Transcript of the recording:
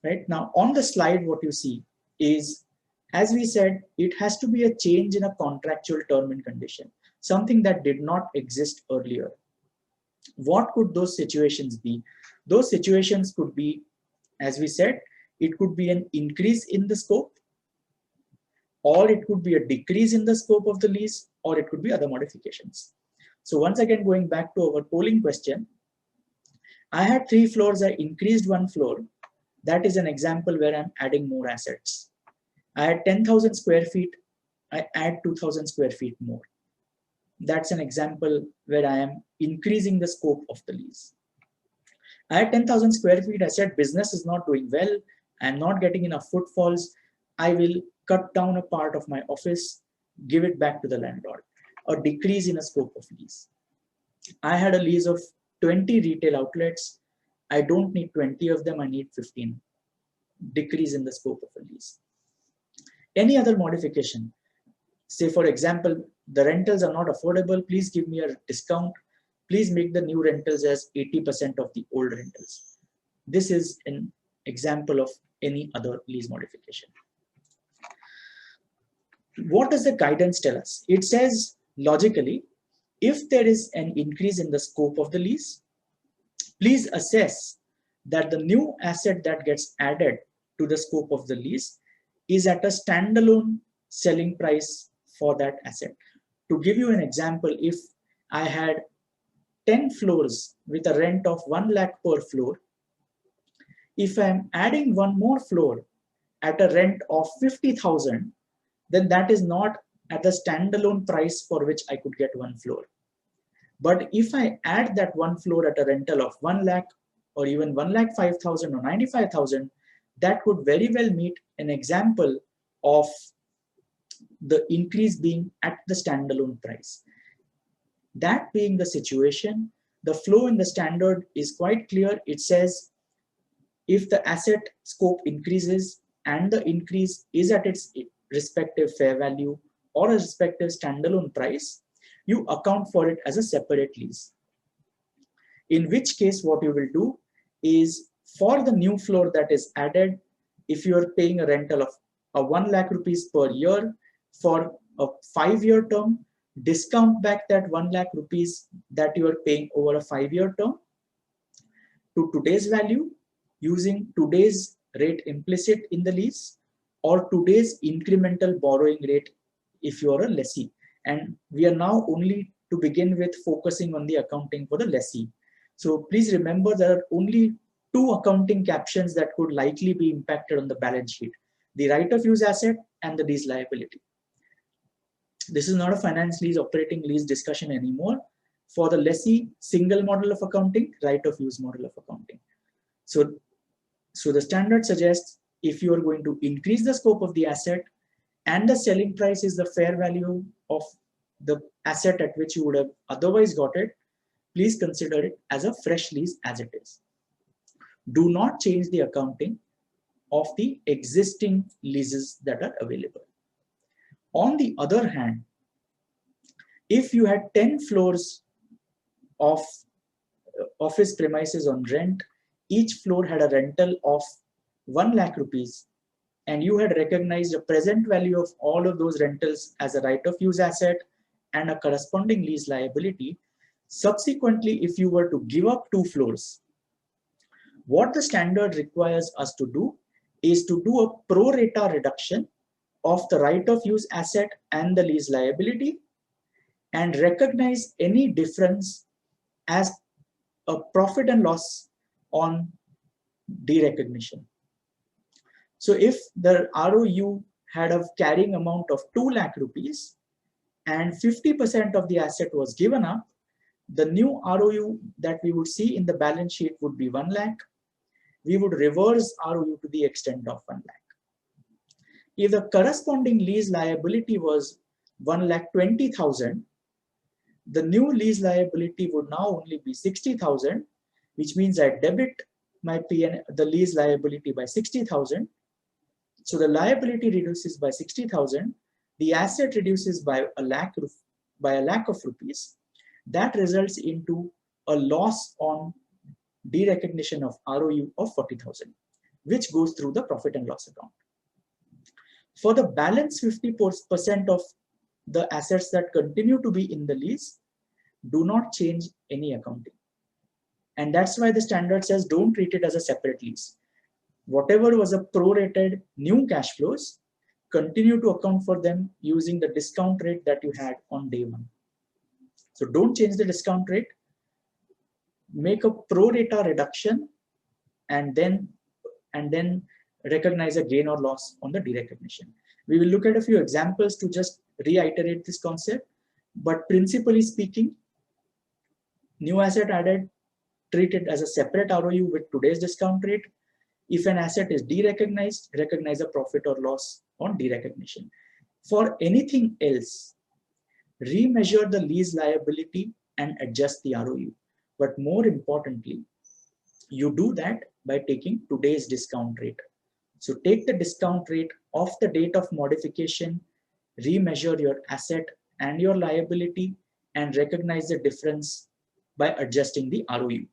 right? Now on the slide, what you see is, as we said, it has to be a change in a contractual term and condition, something that did not exist earlier. What could those situations be? Those situations could be, as we said, it could be an increase in the scope, or it could be a decrease in the scope of the lease, or it could be other modifications. So once again, going back to our polling question, I had 3 floors, I increased 1 floor. That is an example where I'm adding more assets. I had 10,000 square feet, I add 2,000 square feet more. That's an example where I am increasing the scope of the lease. I had 10,000 square feet, I said business is not doing well, I'm not getting enough footfalls, I will cut down a part of my office, give it back to the landlord, a decrease in a scope of lease. I had a lease of 20 retail outlets, I don't need 20 of them, I need 15, decrease in the scope of a lease. Any other modification, say for example, the rentals are not affordable, please give me a discount, please make the new rentals as 80% of the old rentals. This is an example of any other lease modification. What does the guidance tell us? It says logically, if there is an increase in the scope of the lease, please assess that the new asset that gets added to the scope of the lease is at a standalone selling price for that asset. To give you an example, if I had 10 floors with a rent of 1 lakh per floor, if I'm adding 1 more floor at a rent of 50,000, then that is not at the standalone price for which I could get 1 floor. But if I add that 1 floor at a rental of 1 lakh or even 1,05,000 or 95,000, that could very well meet an example of the increase being at the standalone price. That being the situation, the flow in the standard is quite clear. It says if the asset scope increases and the increase is at its respective fair value or a respective standalone price, you account for it as a separate lease. In which case, what you will do is, for the new floor that is added, if you are paying a rental of 1 lakh rupees per year for a 5-year term, discount back that 1 lakh rupees that you are paying over a 5-year term to today's value using today's rate implicit in the lease or today's incremental borrowing rate if you are a lessee. And we are now only to begin with focusing on the accounting for the lessee. So please remember, there are only 2 accounting captions that could likely be impacted on the balance sheet: the right of use asset and the lease liability. This is not a finance lease, operating lease discussion anymore. For the lessee, single model of accounting, right of use model of accounting. So the standard suggests if you are going to increase the scope of the asset and the selling price is the fair value of the asset at which you would have otherwise got it, please consider it as a fresh lease as it is. Do not change the accounting of the existing leases that are available. On the other hand, if you had 10 floors of office premises on rent, each floor had a rental of 1 lakh rupees, and you had recognized a present value of all of those rentals as a right of use asset and a corresponding lease liability. Subsequently, if you were to give up 2 floors, what the standard requires us to do is to do a pro rata reduction of the right of use asset and the lease liability and recognize any difference as a profit and loss on derecognition. So if the ROU had a carrying amount of 2 lakh rupees and 50% of the asset was given up, the new ROU that we would see in the balance sheet would be 1 lakh. We would reverse ROU to the extent of 1 lakh. If the corresponding lease liability was 1,20,000, the new lease liability would now only be 60,000, which means I debit my the lease liability by 60,000. So the liability reduces by 60,000, the asset reduces by a lakh of rupees. That results into a loss on derecognition of ROU of 40,000. which goes through the profit and loss account. For the balance 50% of the assets that continue to be in the lease, do not change any accounting. And that's why the standard says don't treat it as a separate lease. Whatever was a prorated new cash flows, continue to account for them using the discount rate that you had on day one. So don't change the discount rate, make a pro rata reduction, and then recognize a gain or loss on the derecognition. We will look at a few examples to just reiterate this concept, but principally speaking, new asset added, treat it as a separate ROU with today's discount rate. If an asset is derecognized, recognize a profit or loss on derecognition. For anything else, remeasure the lease liability and adjust the ROU. But more importantly, you do that by taking today's discount rate. So take the discount rate of the date of modification, remeasure your asset and your liability, and recognize the difference by adjusting the ROU.